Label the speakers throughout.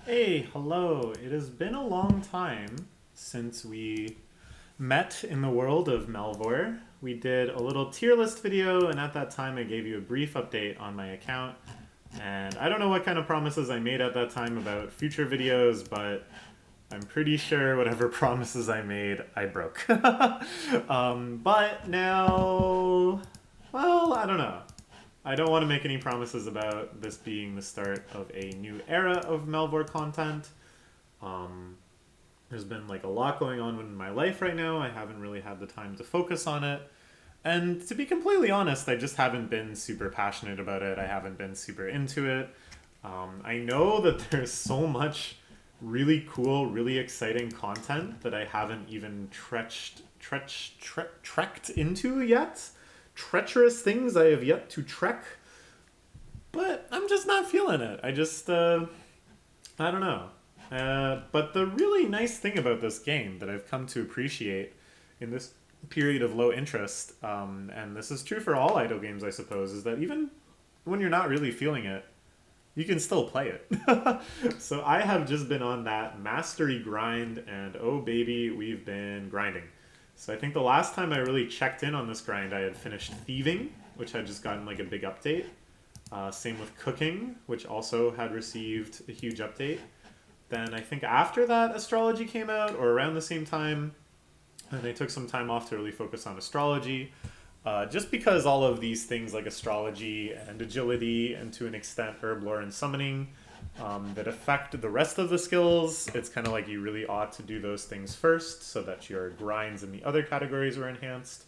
Speaker 1: Hey, hello. It has been a long time since we met in the world of Melvor. We did a little tier list video, and at that time I gave you a brief update on my account. And I don't know what kind of promises I made at that time about future videos, but I'm pretty sure whatever promises I made, I broke. But now, well, I don't know. I don't want to make any promises about this being the start of a new era of Melvor content. Um, there's been like a lot going on in my life right now. I haven't really had the time to focus on it. And to be completely honest, I just haven't been super passionate about it. I haven't been super into it. I know that there's so much really cool, really exciting content that I haven't even trekked into yet. Treacherous things I have yet to trek, but I'm just not feeling it. I don't know. But the really nice thing about this game that I've come to appreciate in this period of low interest, and this is true for all idle games, I suppose, is that even when you're not really feeling it, you can still play it. So I have just been on that mastery grind, and oh baby, we've been grinding. So I think the last time I really checked in on this grind, I had finished thieving, which had just gotten like a big update. Same with cooking, which also had received a huge update. Then I think after that, astrology came out, or around the same time, and I took some time off to really focus on astrology. Just because all of these things like astrology and agility, and to an extent herb lore and summoning, that affect the rest of the skills, it's kind of like you really ought to do those things first so that your grinds in the other categories are enhanced.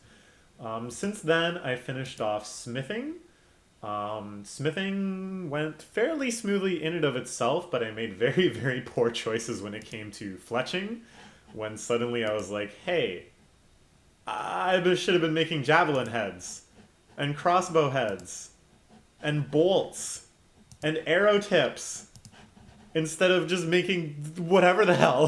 Speaker 1: Since then, I finished off smithing. Smithing went fairly smoothly in and of itself, but I made very, very poor choices when it came to fletching. When suddenly I was like, hey, I should have been making javelin heads, and crossbow heads, and bolts, and arrow tips, instead of just making whatever the hell.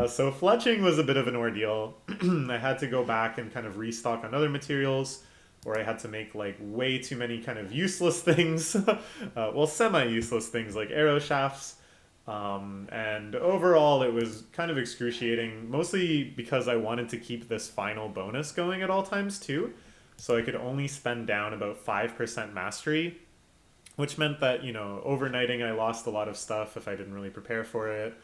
Speaker 1: So fletching was a bit of an ordeal. I had to go back and kind of restock on other materials, or I had to make like way too many kind of useless things, well, semi-useless things like arrow shafts. And overall, it was kind of excruciating, mostly because I wanted to keep this final bonus going at all times too. So I could only spend down about 5% mastery, which meant that, overnighting I lost a lot of stuff if I didn't really prepare for it,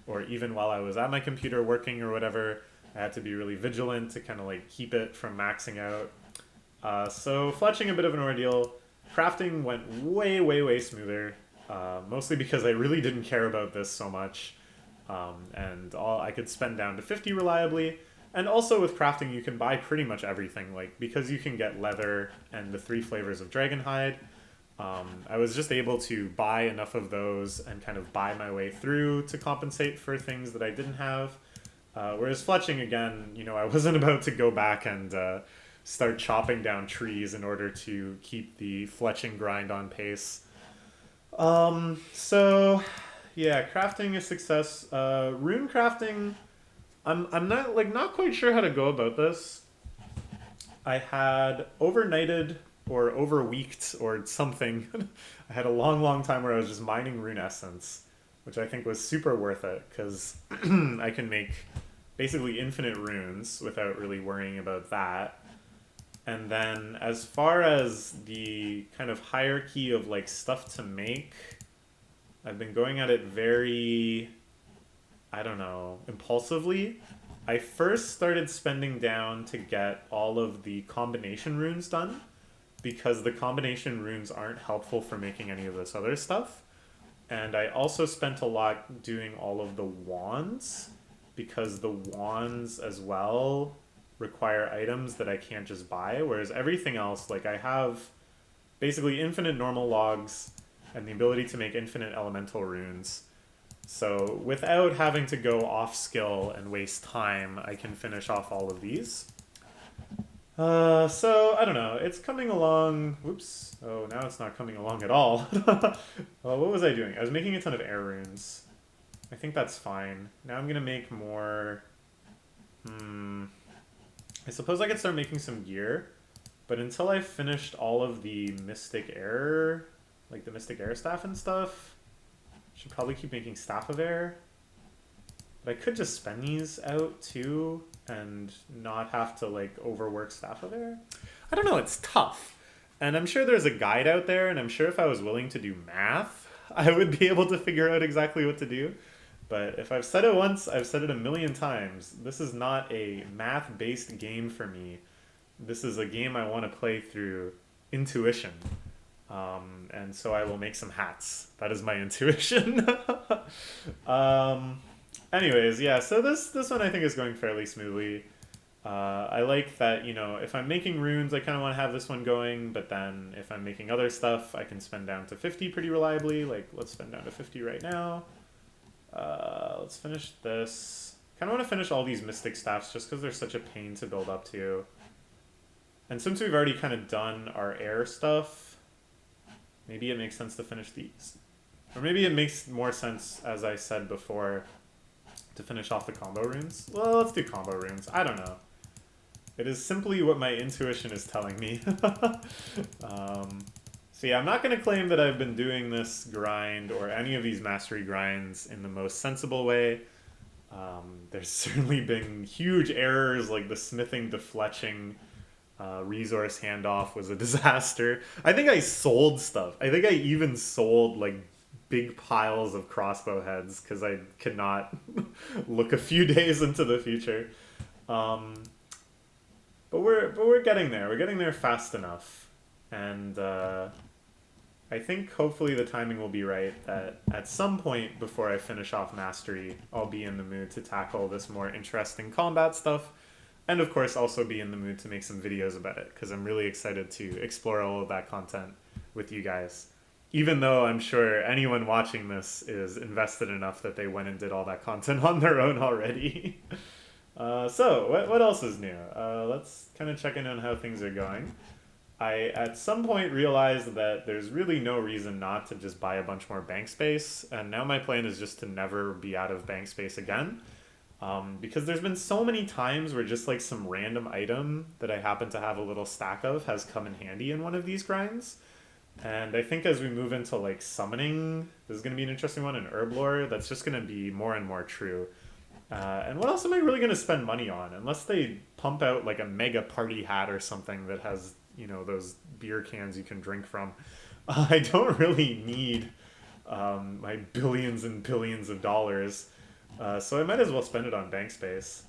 Speaker 1: or even while I was at my computer working or whatever, I had to be really vigilant to kind of like keep it from maxing out. So fletching a bit of an ordeal. Crafting went way, way, way smoother, mostly because I really didn't care about this so much, and I could spend down to 50 reliably. And also with crafting, you can buy pretty much everything, like because you can get leather and the 3 flavors of dragonhide. I was just able to buy enough of those and kind of buy my way through to compensate for things that I didn't have. Whereas fletching, again, I wasn't about to go back and start chopping down trees in order to keep the fletching grind on pace. So yeah, crafting a success. Rune crafting, I'm not quite sure how to go about this. I had overnighted or overweeked or something. I had a long, long time where I was just mining rune essence, which I think was super worth it because I can make basically infinite runes without really worrying about that. And then as far as the kind of hierarchy of like stuff to make, I've been going at it very, I don't know, impulsively. I first started spending down to get all of the combination runes done, because the combination runes aren't helpful for making any of this other stuff. And I also spent a lot doing all of the wands, because the wands as well require items that I can't just buy, whereas everything else, like I have basically infinite normal logs and the ability to make infinite elemental runes. So without having to go off skill and waste time, I can finish off all of these. So I don't know. It's coming along. Whoops. Oh, now it's not coming along at all. Well, what was I doing? I was making a ton of air runes. I think that's fine. Now I'm gonna make more. I suppose I could start making some gear, but until I finished all of the Mystic Air, like the Mystic Air Staff and stuff, Should probably keep making Staff of Air. But I could just spend these out too and not have to like overwork Staff of Air. I don't know, it's tough. And I'm sure there's a guide out there, and I'm sure if I was willing to do math, I would be able to figure out exactly what to do. But if I've said it once, I've said it a million times. This is not a math-based game for me. This is a game I want to play through intuition. And so I will make some hats. That is my intuition. Anyways, yeah, so this one I think is going fairly smoothly. I like that, you know, if I'm making runes, I kind of want to have this one going, but then if I'm making other stuff, I can spend down to 50 pretty reliably. Like, let's spend down to 50 right now. Let's finish this. Kind of want to finish all these Mystic Staffs just because they're such a pain to build up to. And since we've already kind of done our air stuff, maybe it makes sense to finish these. Or maybe it makes more sense, as I said before, to finish off the combo runes. Well, let's do combo runes. I don't know. It is simply what my intuition is telling me. So yeah, I'm not going to claim that I've been doing this grind or any of these mastery grinds in the most sensible way. There's certainly been huge errors, like the smithing to fletching resource handoff was a disaster. I think I sold stuff. I think I even sold like big piles of crossbow heads because I could not look a few days into the future. But we're getting there. We're getting there fast enough, and I think hopefully the timing will be right. That at some point before I finish off mastery, I'll be in the mood to tackle this more interesting combat stuff, and of course also be in the mood to make some videos about it because I'm really excited to explore all of that content with you guys. Even though I'm sure anyone watching this is invested enough that they went and did all that content on their own already. So, what else is new? Let's kind of check in on how things are going. I, at some point, realized that there's really no reason not to just buy a bunch more bank space, and now my plan is just to never be out of bank space again. Because there's been so many times where just like some random item that I happen to have a little stack of has come in handy in one of these grinds. And I think as we move into like summoning, this is going to be an interesting one in herb lore, that's just going to be more and more true. And what else am I really going to spend money on? Unless they pump out like a mega party hat or something that has, you know, those beer cans you can drink from. I don't really need my billions and billions of dollars. So I might as well spend it on bank space.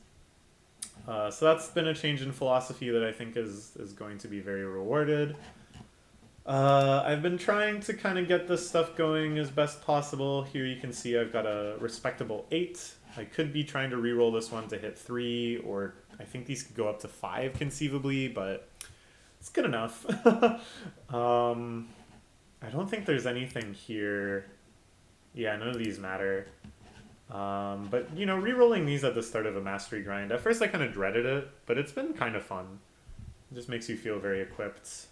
Speaker 1: So that's been a change in philosophy that I think is going to be very rewarded. I've been trying to kind of get this stuff going as best possible. Here you can see I've got a respectable 8. I could be trying to reroll this one to hit 3, or I think these could go up to 5 conceivably, but it's good enough. I don't think there's anything here. Yeah, none of these matter. But, you know, rerolling these at the start of a mastery grind, at first I kind of dreaded it, but it's been kind of fun. It just makes you feel very equipped.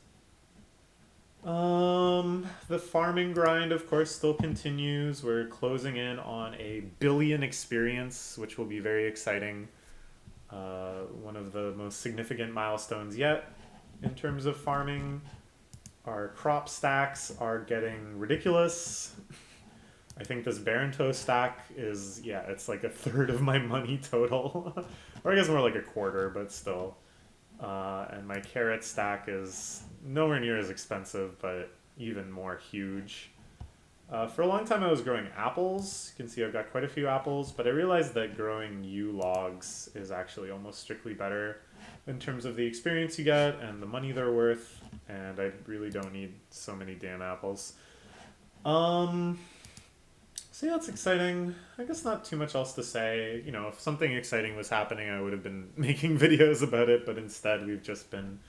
Speaker 1: The farming grind, of course, still continues. We're closing in on 1 billion experience, which will be very exciting. One of the most significant milestones yet in terms of farming. Our crop stacks are getting ridiculous. I think this Baronto stack is, yeah, it's like 1/3 of my money total. Or I guess more like 1/4, but still. And my carrot stack is nowhere near as expensive, but even more huge. For a long time I was growing apples. You can see I've got quite a few apples, but I realized that growing yew logs is actually almost strictly better in terms of the experience you get and the money they're worth, and I really don't need so many damn apples. So yeah, it's exciting. I guess not too much else to say. You know, if something exciting was happening, I would have been making videos about it, but instead we've just been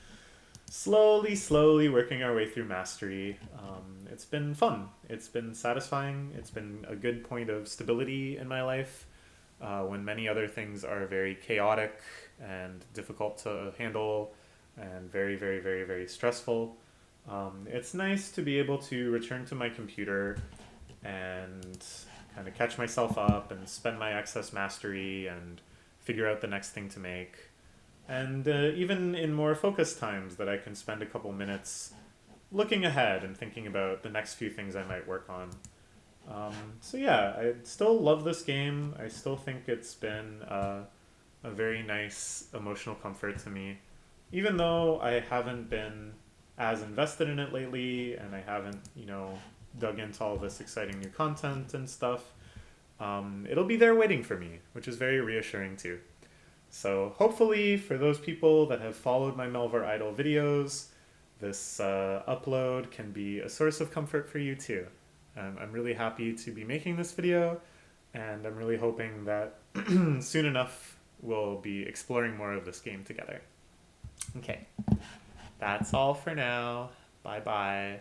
Speaker 1: slowly working our way through mastery. It's been fun. It's been satisfying. It's been a good point of stability in my life when many other things are very chaotic and difficult to handle and very stressful. It's nice to be able to return to my computer and kind of catch myself up and spend my excess mastery and figure out the next thing to make. And even in more focused times that I can spend a couple minutes looking ahead and thinking about the next few things I might work on. So yeah, I still love this game. I still think it's been a very nice emotional comfort to me, even though I haven't been as invested in it lately, and I haven't, dug into all this exciting new content and stuff. It'll be there waiting for me, which is very reassuring too. So hopefully, for those people that have followed my Melvor Idle videos, this upload can be a source of comfort for you too. I'm really happy to be making this video, and I'm really hoping that soon enough we'll be exploring more of this game together. Okay, that's all for now. Bye bye.